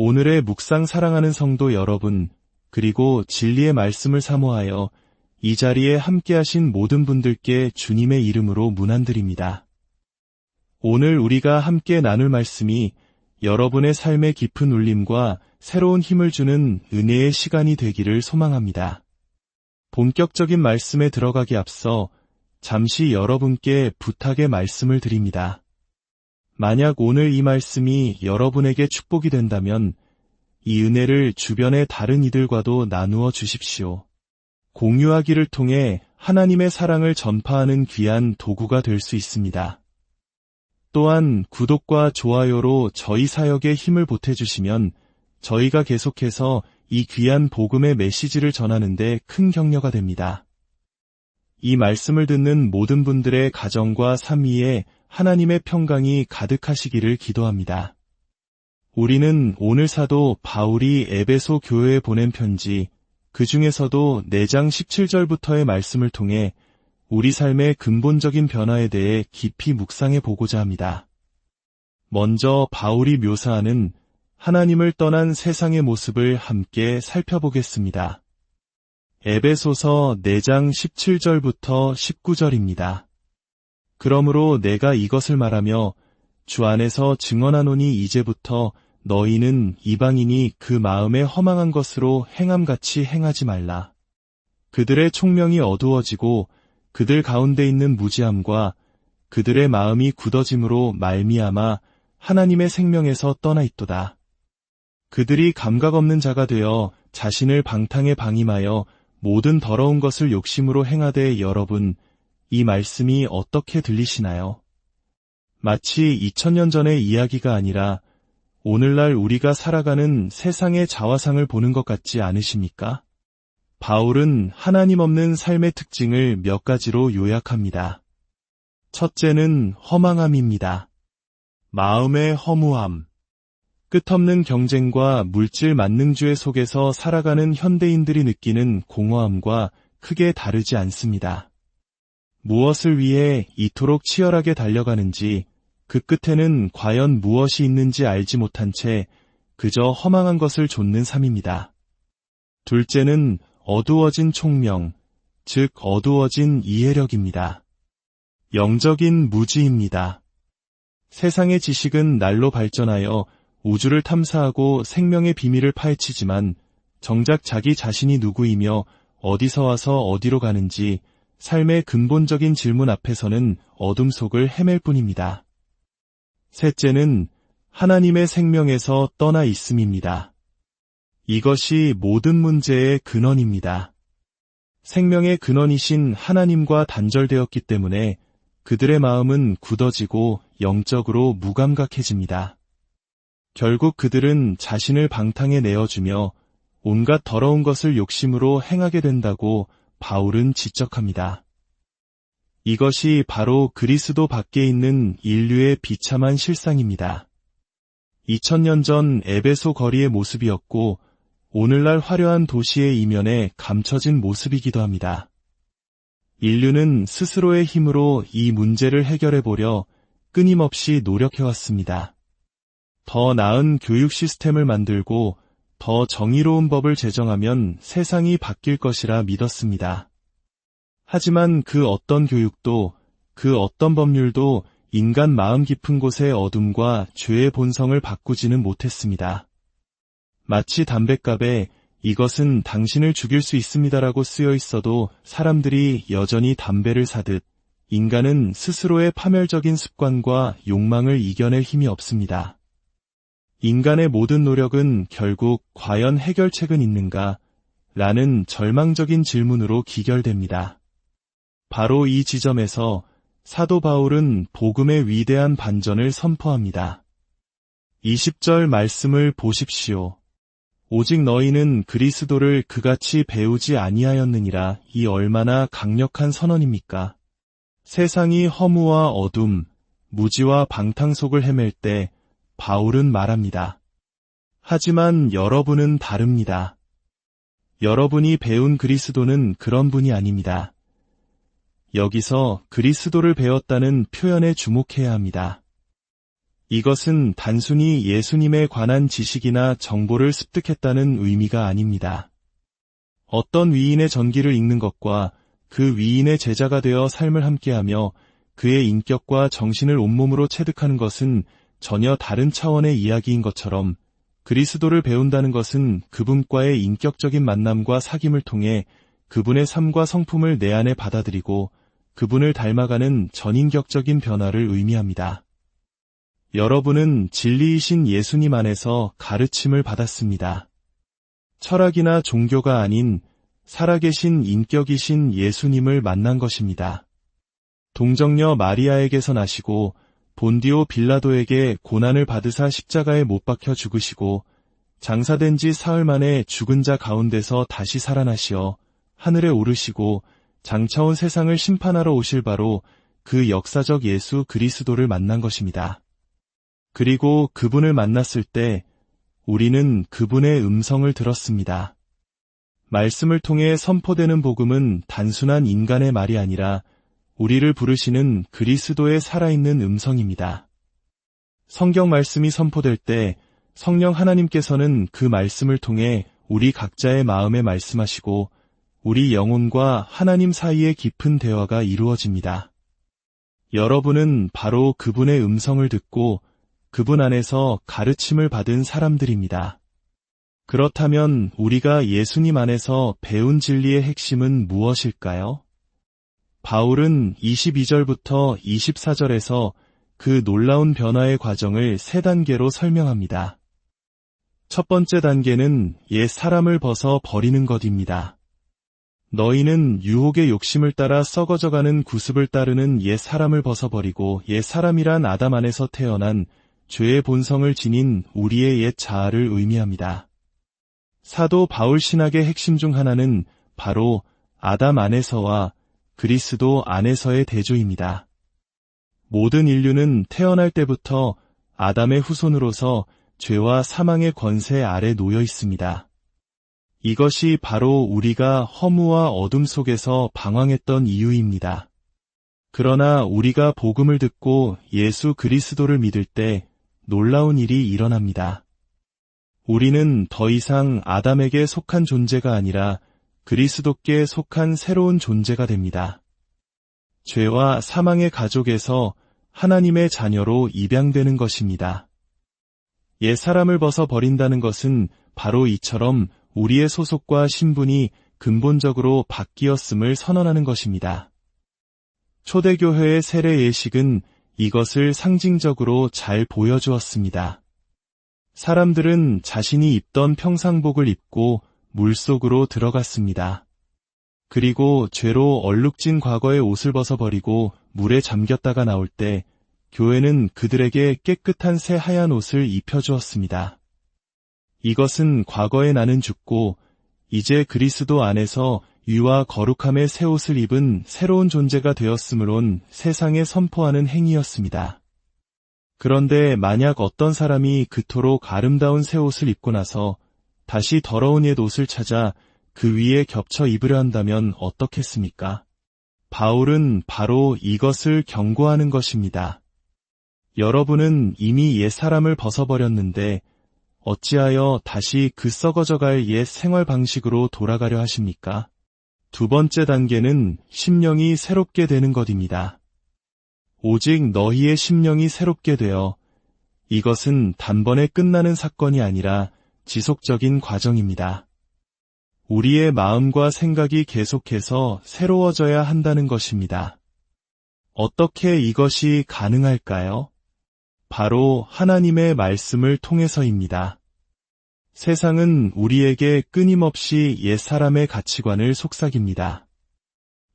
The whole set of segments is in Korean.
오늘의 묵상 사랑하는 성도 여러분, 그리고 진리의 말씀을 사모하여 이 자리에 함께하신 모든 분들께 주님의 이름으로 문안드립니다. 오늘 우리가 함께 나눌 말씀이 여러분의 삶의 깊은 울림과 새로운 힘을 주는 은혜의 시간이 되기를 소망합니다. 본격적인 말씀에 들어가기 앞서 잠시 여러분께 부탁의 말씀을 드립니다. 만약 오늘 이 말씀이 여러분에게 축복이 된다면 이 은혜를 주변의 다른 이들과도 나누어 주십시오. 공유하기를 통해 하나님의 사랑을 전파하는 귀한 도구가 될 수 있습니다. 또한 구독과 좋아요로 저희 사역에 힘을 보태주시면 저희가 계속해서 이 귀한 복음의 메시지를 전하는 데 큰 격려가 됩니다. 이 말씀을 듣는 모든 분들의 가정과 삶 위에 하나님의 평강이 가득하시기를 기도합니다. 우리는 오늘 사도 바울이 에베소 교회에 보낸 편지, 그 중에서도 4장 17절부터의 말씀을 통해 우리 삶의 근본적인 변화에 대해 깊이 묵상해 보고자 합니다. 먼저 바울이 묘사하는 하나님을 떠난 세상의 모습을 함께 살펴보겠습니다. 에베소서 4장 17절부터 19절입니다. 그러므로 내가 이것을 말하며 주 안에서 증언하노니 이제부터 너희는 이방인이 그 마음에 허망한 것으로 행함같이 행하지 말라. 그들의 총명이 어두워지고 그들 가운데 있는 무지함과 그들의 마음이 굳어짐으로 말미암아 하나님의 생명에서 떠나 있도다. 그들이 감각 없는 자가 되어 자신을 방탕에 방임하여 모든 더러운 것을 욕심으로 행하되 여러분, 이 말씀이 어떻게 들리시나요? 마치 2000년 전의 이야기가 아니라 오늘날 우리가 살아가는 세상의 자화상을 보는 것 같지 않으십니까? 바울은 하나님 없는 삶의 특징을 몇 가지로 요약합니다. 첫째는 허망함입니다. 마음의 허무함. 끝없는 경쟁과 물질 만능주의 속에서 살아가는 현대인들이 느끼는 공허함과 크게 다르지 않습니다. 무엇을 위해 이토록 치열하게 달려가는지, 그 끝에는 과연 무엇이 있는지 알지 못한 채 그저 허망한 것을 좇는 삶입니다. 둘째는 어두워진 총명, 즉 어두워진 이해력입니다. 영적인 무지입니다. 세상의 지식은 날로 발전하여 우주를 탐사하고 생명의 비밀을 파헤치지만 정작 자기 자신이 누구이며 어디서 와서 어디로 가는지 삶의 근본적인 질문 앞에서는 어둠 속을 헤맬 뿐입니다. 셋째는 하나님의 생명에서 떠나 있음입니다. 이것이 모든 문제의 근원입니다. 생명의 근원이신 하나님과 단절되었기 때문에 그들의 마음은 굳어지고 영적으로 무감각해집니다. 결국 그들은 자신을 방탕에 내어주며 온갖 더러운 것을 욕심으로 행하게 된다고 바울은 지적합니다. 이것이 바로 그리스도 밖에 있는 인류의 비참한 실상입니다. 2000년 전 에베소 거리의 모습이었고 오늘날 화려한 도시의 이면에 감춰진 모습이기도 합니다. 인류는 스스로의 힘으로 이 문제를 해결해보려 끊임없이 노력해왔습니다. 더 나은 교육 시스템을 만들고 더 정의로운 법을 제정하면 세상이 바뀔 것이라 믿었습니다. 하지만 그 어떤 교육도, 그 어떤 법률도 인간 마음 깊은 곳의 어둠과 죄의 본성을 바꾸지는 못했습니다. 마치 담뱃갑에 이것은 당신을 죽일 수 있습니다라고 쓰여 있어도 사람들이 여전히 담배를 사듯 인간은 스스로의 파멸적인 습관과 욕망을 이겨낼 힘이 없습니다. 인간의 모든 노력은 결국 과연 해결책은 있는가? 라는 절망적인 질문으로 기결됩니다. 바로 이 지점에서 사도 바울은 복음의 위대한 반전을 선포합니다. 20절 말씀을 보십시오. 오직 너희는 그리스도를 그같이 배우지 아니하였느니라. 이 얼마나 강력한 선언입니까? 세상이 허무와 어둠, 무지와 방탕 속을 헤맬 때 바울은 말합니다. 하지만 여러분은 다릅니다. 여러분이 배운 그리스도는 그런 분이 아닙니다. 여기서 그리스도를 배웠다는 표현에 주목해야 합니다. 이것은 단순히 예수님에 관한 지식이나 정보를 습득했다는 의미가 아닙니다. 어떤 위인의 전기를 읽는 것과 그 위인의 제자가 되어 삶을 함께하며 그의 인격과 정신을 온몸으로 체득하는 것은 전혀 다른 차원의 이야기인 것처럼, 그리스도를 배운다는 것은 그분과의 인격적인 만남과 사귐을 통해 그분의 삶과 성품을 내 안에 받아들이고 그분을 닮아가는 전인격적인 변화를 의미합니다. 여러분은 진리이신 예수님 안에서 가르침을 받았습니다. 철학이나 종교가 아닌 살아계신 인격이신 예수님을 만난 것입니다. 동정녀 마리아에게서 나시고 본디오 빌라도에게 고난을 받으사 십자가에 못 박혀 죽으시고 장사된 지 사흘 만에 죽은 자 가운데서 다시 살아나시어 하늘에 오르시고 장차 온 세상을 심판하러 오실 바로 그 역사적 예수 그리스도를 만난 것입니다. 그리고 그분을 만났을 때 우리는 그분의 음성을 들었습니다. 말씀을 통해 선포되는 복음은 단순한 인간의 말이 아니라 우리를 부르시는 그리스도의 살아있는 음성입니다. 성경 말씀이 선포될 때 성령 하나님께서는 그 말씀을 통해 우리 각자의 마음에 말씀하시고 우리 영혼과 하나님 사이의 깊은 대화가 이루어집니다. 여러분은 바로 그분의 음성을 듣고 그분 안에서 가르침을 받은 사람들입니다. 그렇다면 우리가 예수님 안에서 배운 진리의 핵심은 무엇일까요? 바울은 22절부터 24절에서 그 놀라운 변화의 과정을 세 단계로 설명합니다. 첫 번째 단계는 옛 사람을 벗어 버리는 것입니다. 너희는 유혹의 욕심을 따라 썩어져가는 구습을 따르는 옛 사람을 벗어버리고 옛 사람이란 아담 안에서 태어난 죄의 본성을 지닌 우리의 옛 자아를 의미합니다. 사도 바울 신학의 핵심 중 하나는 바로 아담 안에서와 그리스도 안에서의 대조입니다. 모든 인류는 태어날 때부터 아담의 후손으로서 죄와 사망의 권세 아래 놓여 있습니다. 이것이 바로 우리가 허무와 어둠 속에서 방황했던 이유입니다. 그러나 우리가 복음을 듣고 예수 그리스도를 믿을 때 놀라운 일이 일어납니다. 우리는 더 이상 아담에게 속한 존재가 아니라 그리스도께 속한 새로운 존재가 됩니다. 죄와 사망의 가족에서 하나님의 자녀로 입양되는 것입니다. 옛 사람을 벗어 버린다는 것은 바로 이처럼 우리의 소속과 신분이 근본적으로 바뀌었음을 선언하는 것입니다. 초대교회의 세례 예식은 이것을 상징적으로 잘 보여주었습니다. 사람들은 자신이 입던 평상복을 입고 물속으로 들어갔습니다. 그리고 죄로 얼룩진 과거의 옷을 벗어버리고 물에 잠겼다가 나올 때 교회는 그들에게 깨끗한 새 하얀 옷을 입혀주었습니다. 이것은 과거의 나는 죽고 이제 그리스도 안에서 유와 거룩함의 새 옷을 입은 새로운 존재가 되었으므론 세상에 선포하는 행위였습니다. 그런데 만약 어떤 사람이 그토록 아름다운 새 옷을 입고 나서 다시 더러운 옛 옷을 찾아 그 위에 겹쳐 입으려 한다면 어떻겠습니까? 바울은 바로 이것을 경고하는 것입니다. 여러분은 이미 옛 사람을 벗어버렸는데 어찌하여 다시 그 썩어져갈 옛 생활 방식으로 돌아가려 하십니까? 두 번째 단계는 심령이 새롭게 되는 것입니다. 오직 너희의 심령이 새롭게 되어, 이것은 단번에 끝나는 사건이 아니라 지속적인 과정입니다. 우리의 마음과 생각이 계속해서 새로워져야 한다는 것입니다. 어떻게 이것이 가능할까요? 바로 하나님의 말씀을 통해서입니다. 세상은 우리에게 끊임없이 옛사람의 가치관을 속삭입니다.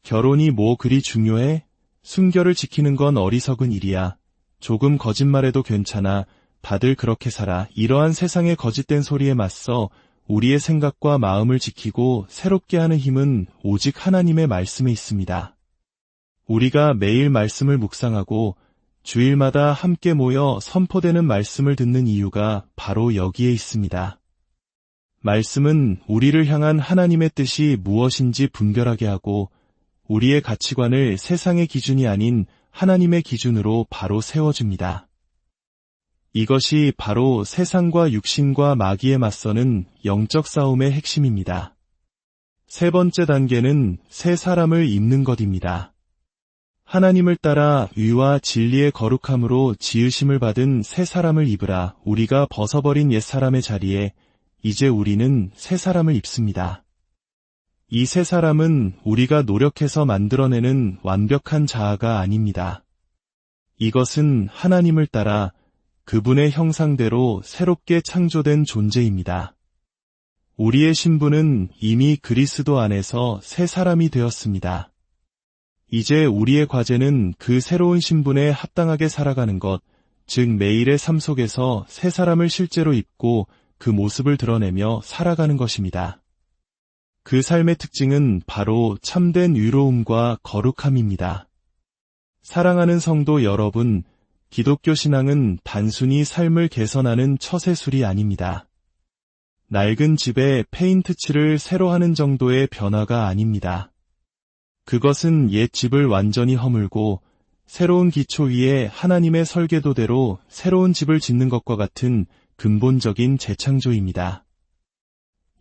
결혼이 뭐 그리 중요해? 순결을 지키는 건 어리석은 일이야. 조금 거짓말해도 괜찮아. 다들 그렇게 살아. 이러한 세상의 거짓된 소리에 맞서 우리의 생각과 마음을 지키고 새롭게 하는 힘은 오직 하나님의 말씀에 있습니다. 우리가 매일 말씀을 묵상하고 주일마다 함께 모여 선포되는 말씀을 듣는 이유가 바로 여기에 있습니다. 말씀은 우리를 향한 하나님의 뜻이 무엇인지 분별하게 하고 우리의 가치관을 세상의 기준이 아닌 하나님의 기준으로 바로 세워줍니다. 이것이 바로 세상과 육신과 마귀에 맞서는 영적 싸움의 핵심입니다. 세 번째 단계는 새 사람을 입는 것입니다. 하나님을 따라 의와 진리의 거룩함으로 지으심을 받은 새 사람을 입으라. 우리가 벗어버린 옛 사람의 자리에 이제 우리는 새 사람을 입습니다. 이 새 사람은 우리가 노력해서 만들어내는 완벽한 자아가 아닙니다. 이것은 하나님을 따라 그분의 형상대로 새롭게 창조된 존재입니다. 우리의 신분은 이미 그리스도 안에서 새 사람이 되었습니다. 이제 우리의 과제는 그 새로운 신분에 합당하게 살아가는 것, 즉 매일의 삶 속에서 새 사람을 실제로 입고 그 모습을 드러내며 살아가는 것입니다. 그 삶의 특징은 바로 참된 의로움과 거룩함입니다. 사랑하는 성도 여러분, 기독교 신앙은 단순히 삶을 개선하는 처세술이 아닙니다. 낡은 집에 페인트 칠을 새로 하는 정도의 변화가 아닙니다. 그것은 옛 집을 완전히 허물고 새로운 기초 위에 하나님의 설계도대로 새로운 집을 짓는 것과 같은 근본적인 재창조입니다.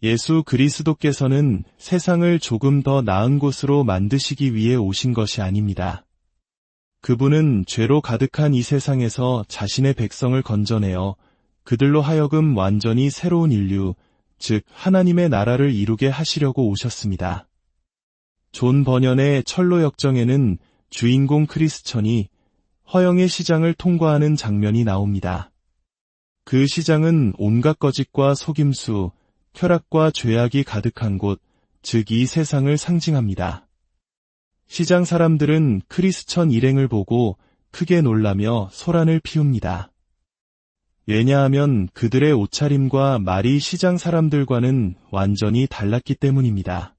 예수 그리스도께서는 세상을 조금 더 나은 곳으로 만드시기 위해 오신 것이 아닙니다. 그분은 죄로 가득한 이 세상에서 자신의 백성을 건져내어 그들로 하여금 완전히 새로운 인류, 즉 하나님의 나라를 이루게 하시려고 오셨습니다. 존 버년의 철로 역정에는 주인공 크리스천이 허영의 시장을 통과하는 장면이 나옵니다. 그 시장은 온갖 거짓과 속임수, 쾌락과 죄악이 가득한 곳, 즉 이 세상을 상징합니다. 시장 사람들은 크리스천 일행을 보고 크게 놀라며 소란을 피웁니다. 왜냐하면 그들의 옷차림과 말이 시장 사람들과는 완전히 달랐기 때문입니다.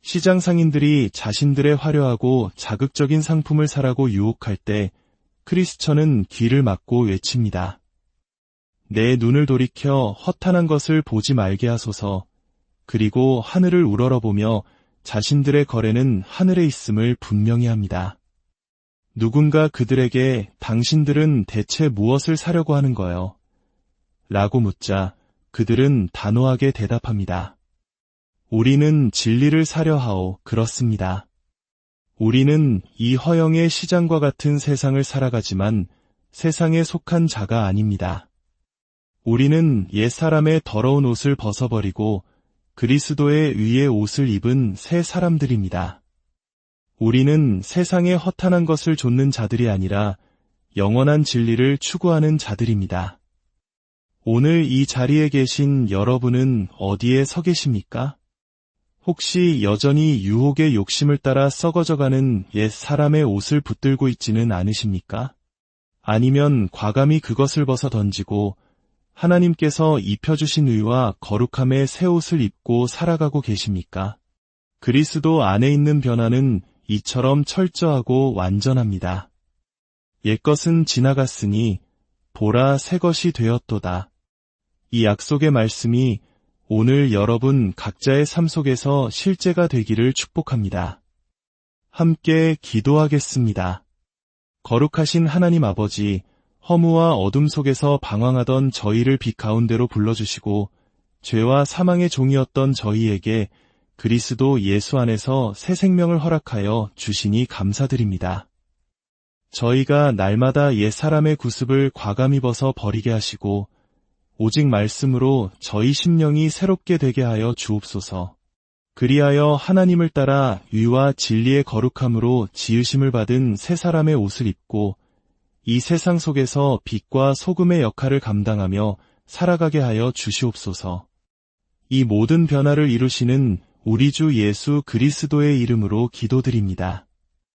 시장 상인들이 자신들의 화려하고 자극적인 상품을 사라고 유혹할 때 크리스천은 귀를 막고 외칩니다. 내 눈을 돌이켜 허탄한 것을 보지 말게 하소서. 그리고 하늘을 우러러보며 자신들의 거래는 하늘에 있음을 분명히 합니다. 누군가 그들에게 당신들은 대체 무엇을 사려고 하는 거요? 라고 묻자 그들은 단호하게 대답합니다. 우리는 진리를 사려 하오. 그렇습니다. 우리는 이 허영의 시장과 같은 세상을 살아가지만 세상에 속한 자가 아닙니다. 우리는 옛사람의 더러운 옷을 벗어버리고 그리스도의 의의 옷을 입은 새 사람들입니다. 우리는 세상에 허탄한 것을 좇는 자들이 아니라 영원한 진리를 추구하는 자들입니다. 오늘 이 자리에 계신 여러분은 어디에 서 계십니까? 혹시 여전히 유혹의 욕심을 따라 썩어져가는 옛 사람의 옷을 붙들고 있지는 않으십니까? 아니면 과감히 그것을 벗어 던지고 하나님께서 입혀주신 의와 거룩함의 새 옷을 입고 살아가고 계십니까? 그리스도 안에 있는 변화는 이처럼 철저하고 완전합니다. 옛것은 지나갔으니 보라 새 것이 되었도다. 이 약속의 말씀이 오늘 여러분 각자의 삶 속에서 실제가 되기를 축복합니다. 함께 기도하겠습니다. 거룩하신 하나님 아버지, 허무와 어둠 속에서 방황하던 저희를 빛 가운데로 불러주시고 죄와 사망의 종이었던 저희에게 그리스도 예수 안에서 새 생명을 허락하여 주시니 감사드립니다. 저희가 날마다 옛 사람의 구습을 과감히 벗어 버리게 하시고 오직 말씀으로 저희 심령이 새롭게 되게 하여 주옵소서. 그리하여 하나님을 따라 의와 진리의 거룩함으로 지으심을 받은 새 사람의 옷을 입고 이 세상 속에서 빛과 소금의 역할을 감당하며 살아가게 하여 주시옵소서. 이 모든 변화를 이루시는 우리 주 예수 그리스도의 이름으로 기도드립니다.